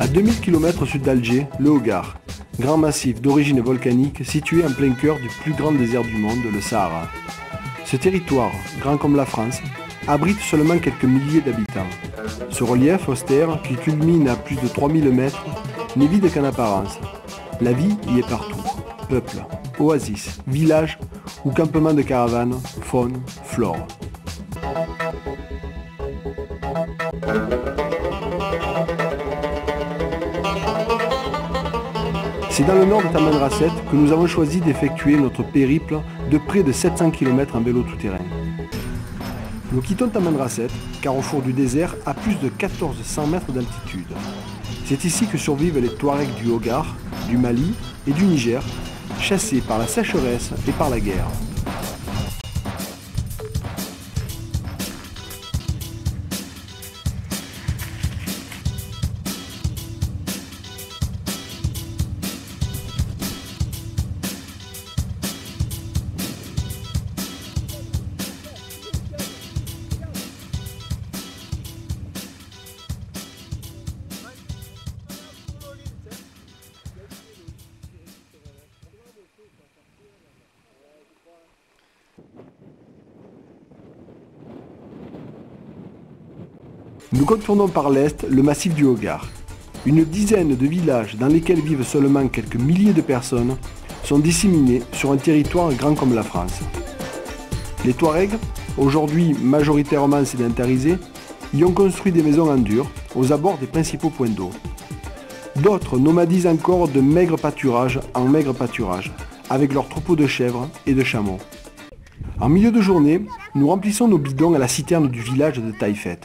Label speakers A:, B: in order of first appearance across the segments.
A: À 2000 km au sud d'Alger, le Hogar, grand massif d'origine volcanique situé en plein cœur du plus grand désert du monde, le Sahara. Ce territoire, grand comme la France, abrite seulement quelques milliers d'habitants. Ce relief austère, qui culmine à plus de 3000 mètres, n'est vide qu'en apparence. La vie y est partout. Peuple, oasis, villages ou campements de caravanes, faune, flore. C'est dans le nord de Tamanrasset que nous avons choisi d'effectuer notre périple de près de 700 km en vélo tout-terrain. Nous quittons Tamanrasset, carrefour du désert, à plus de 1400 mètres d'altitude. C'est ici que survivent les Touaregs du Hogar, du Mali et du Niger, chassés par la sécheresse et par la guerre. Nous contournons par l'est le massif du Hogar. Une dizaine de villages dans lesquels vivent seulement quelques milliers de personnes sont disséminés sur un territoire grand comme la France. Les Touaregs, aujourd'hui majoritairement sédentarisés, y ont construit des maisons en dur aux abords des principaux points d'eau. D'autres nomadisent encore de maigres pâturages en maigres pâturages, avec leurs troupeaux de chèvres et de chameaux. En milieu de journée, nous remplissons nos bidons à la citerne du village de Taïfet,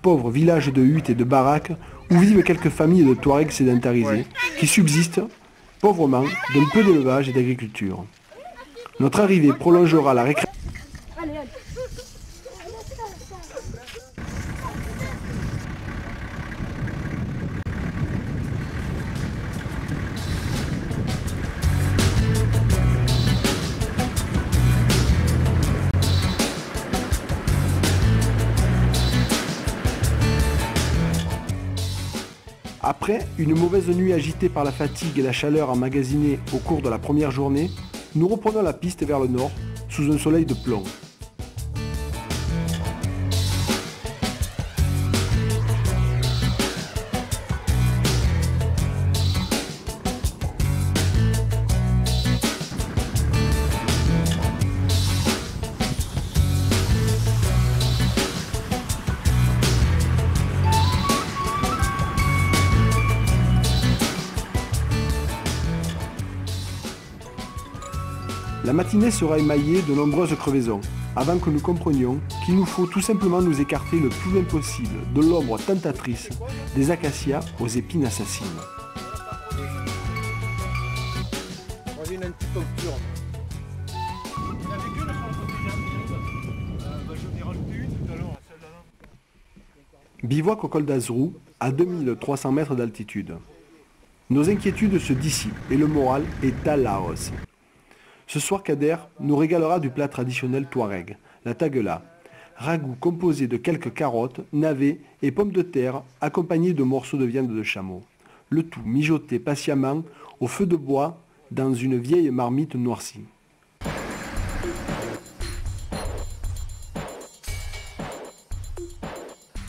A: pauvre village de huttes et de baraques où vivent quelques familles de Touaregs sédentarisés qui subsistent pauvrement d'un peu d'élevage et d'agriculture. Notre arrivée prolongera la récréation. Après une mauvaise nuit agitée par la fatigue et la chaleur emmagasinée au cours de la première journée, nous reprenons la piste vers le nord, sous un soleil de plomb. La matinée sera émaillée de nombreuses crevaisons, avant que nous comprenions qu'il nous faut tout simplement nous écarter le plus loin possible de l'ombre tentatrice des acacias aux épines assassines. Bivouac au col d'Azrou, à 2300 mètres d'altitude. Nos inquiétudes se dissipent et le moral est à la hausse. Ce soir, Kader nous régalera du plat traditionnel touareg, la taguela, ragoût composé de quelques carottes, navets et pommes de terre accompagnés de morceaux de viande de chameau. Le tout mijoté patiemment au feu de bois dans une vieille marmite noircie.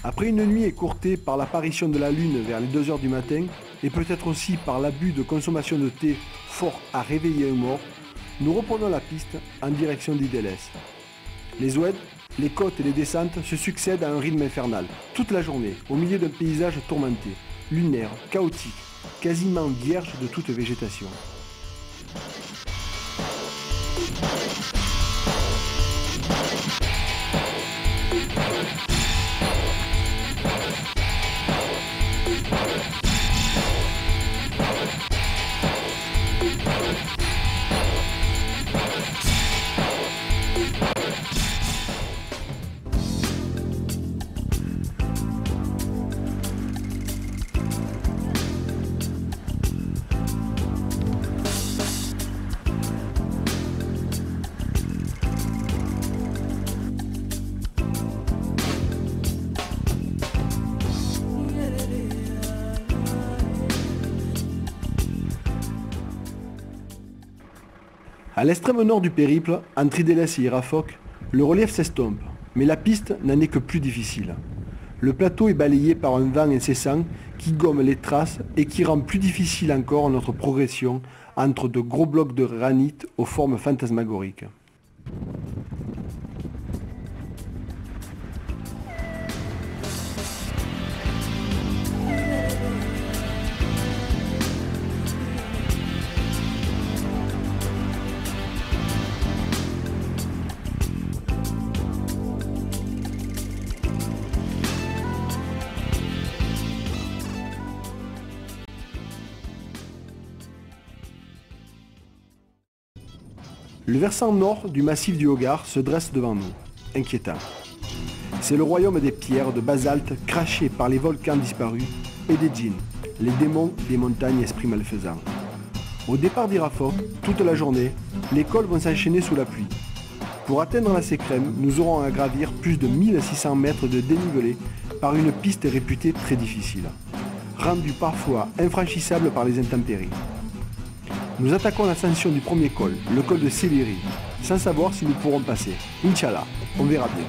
A: Après une nuit écourtée par l'apparition de la lune vers les 2 h du matin et peut-être aussi par l'abus de consommation de thé fort à réveiller un mort, nous reprenons la piste en direction d'Ideles. Les oueds, les côtes et les descentes se succèdent à un rythme infernal, toute la journée, au milieu d'un paysage tourmenté, lunaire, chaotique, quasiment vierge de toute végétation. À l'extrême nord du périple, entre Idélès et Irafoc, le relief s'estompe, mais la piste n'en est que plus difficile. Le plateau est balayé par un vent incessant qui gomme les traces et qui rend plus difficile encore notre progression entre de gros blocs de granit aux formes fantasmagoriques. Le versant nord du massif du Hogar se dresse devant nous, inquiétant. C'est le royaume des pierres de basalte crachées par les volcans disparus et des djinns, les démons des montagnes esprits malfaisants. Au départ d'Irafoc, toute la journée, les cols vont s'enchaîner sous la pluie. Pour atteindre la Sécrème, nous aurons à gravir plus de 1600 mètres de dénivelé par une piste réputée très difficile, rendue parfois infranchissable par les intempéries. Nous attaquons l'ascension du premier col, le col de Céleri, sans savoir si nous pourrons passer. Inch'Allah, on verra bien.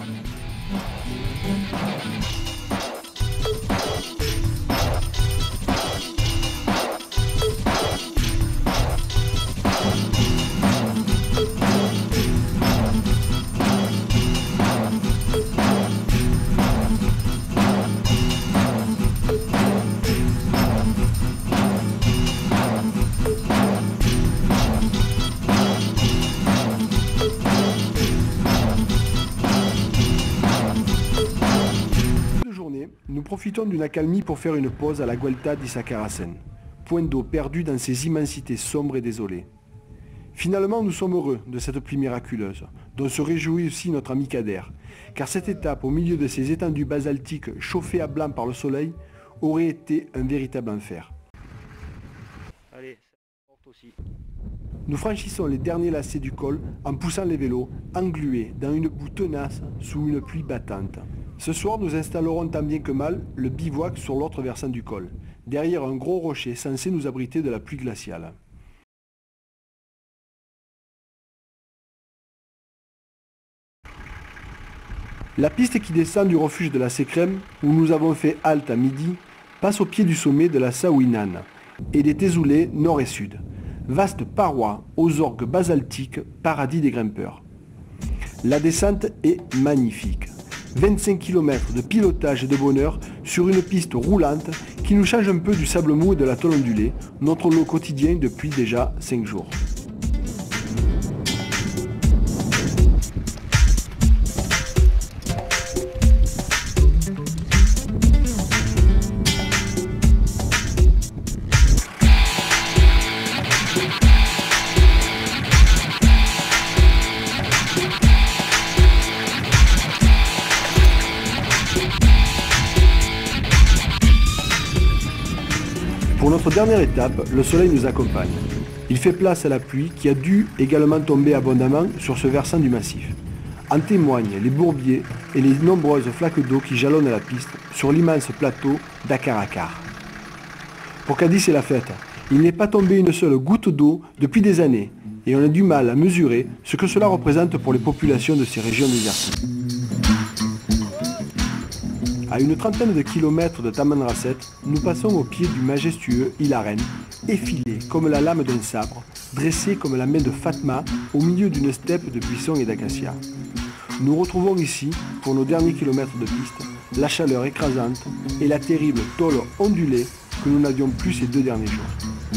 A: Nous profitons d'une accalmie pour faire une pause à la Guelta d'Issacarasen, point d'eau perdu dans ces immensités sombres et désolées. Finalement, nous sommes heureux de cette pluie miraculeuse, dont se réjouit aussi notre ami Kader, car cette étape au milieu de ces étendues basaltiques chauffées à blanc par le soleil aurait été un véritable enfer.
B: Allez, ça porte aussi.
A: Nous franchissons les derniers lacets du col en poussant les vélos, englués dans une boue tenace sous une pluie battante. Ce soir, nous installerons tant bien que mal le bivouac sur l'autre versant du col, derrière un gros rocher censé nous abriter de la pluie glaciale. La piste qui descend du refuge de la Sécrème, où nous avons fait halte à midi, passe au pied du sommet de la Saouinane et des Tézoulés nord et sud. Vaste paroi aux orgues basaltiques, paradis des grimpeurs. La descente est magnifique. 25 km de pilotage et de bonheur sur une piste roulante qui nous change un peu du sable mou et de la tôle ondulée, notre lot quotidien depuis déjà 5 jours. Pour notre dernière étape, le soleil nous accompagne. Il fait place à la pluie qui a dû également tomber abondamment sur ce versant du massif. En témoignent les bourbiers et les nombreuses flaques d'eau qui jalonnent la piste sur l'immense plateau d'Akarakar. Pour Cadiz, c'est la fête. Il n'est pas tombé une seule goutte d'eau depuis des années et on a du mal à mesurer ce que cela représente pour les populations de ces régions désertiques. À une trentaine de kilomètres de Tamanrasset, nous passons au pied du majestueux Ilaren, effilé comme la lame d'un sabre, dressé comme la main de Fatma au milieu d'une steppe de buissons et d'acacias. Nous retrouvons ici, pour nos derniers kilomètres de piste, la chaleur écrasante et la terrible tôle ondulée que nous n'avions plus ces 2 derniers jours.